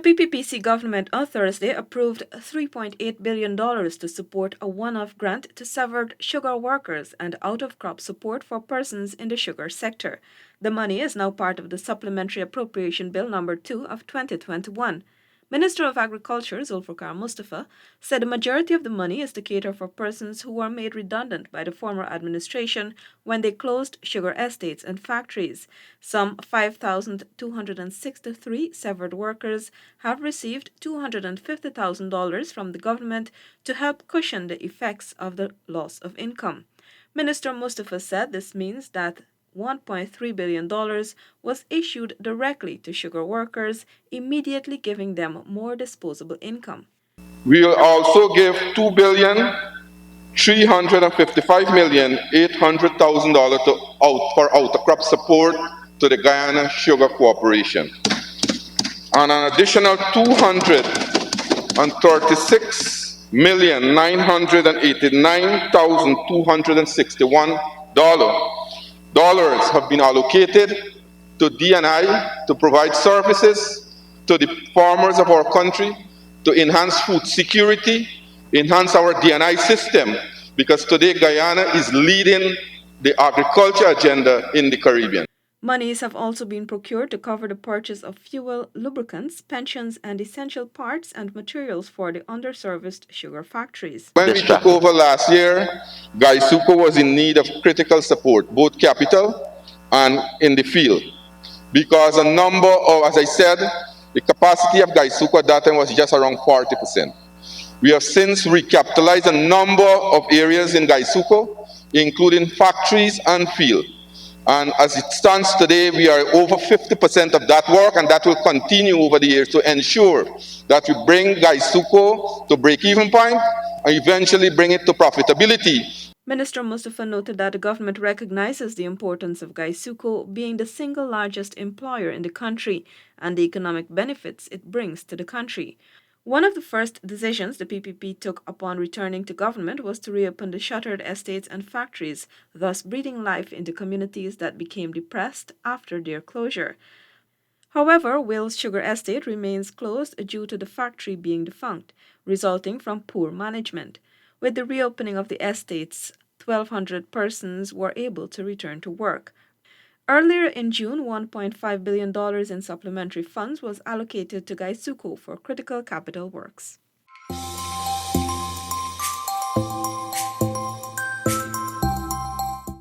PPPC government on Thursday approved $3.8 billion to support a one-off grant to severed sugar workers and out-of-crop support for persons in the sugar sector. The money is now part of the Supplementary Appropriation Bill No. 2 of 2021. Minister of Agriculture Zulfikar Mustafa said the majority of the money is to cater for persons who were made redundant by the former administration when they closed sugar estates and factories. Some 5,263 severed workers have received $250,000 from the government to help cushion the effects of the loss of income. Minister Mustafa said this means that $1.3 billion was issued directly to sugar workers, immediately giving them more disposable income. We will also give $2,355,800,000 for out-of-crop support to the Guyana Sugar Corporation, and an additional $236,989,261 have been allocated to D&I to provide services to the farmers of our country, to enhance food security, enhance our D&I system, because today Guyana is leading the agriculture agenda in the Caribbean. Monies have also been procured to cover the purchase of fuel, lubricants, pensions, and essential parts and materials for the underserviced sugar factories. When we took over last year, GuySuCo was in need of critical support, both capital and in the field, because a number of, as I said, the capacity of GuySuCo at that time was just around 40%. We have since recapitalized a number of areas in GuySuCo, including factories and field. And as it stands today, we are over 50% of that work, and that will continue over the years to ensure that we bring GuySuCo to break-even point and eventually bring it to profitability. Minister Mustafa noted that the government recognizes the importance of GuySuCo being the single largest employer in the country and the economic benefits it brings to the country. One of the first decisions the PPP took upon returning to government was to reopen the shuttered estates and factories, thus breathing life into communities that became depressed after their closure. However, Wales Sugar Estate remains closed due to the factory being defunct, resulting from poor management. With the reopening of the estates, 1,200 persons were able to return to work. Earlier in June, $1.5 billion in supplementary funds was allocated to GuySuCo for critical capital works.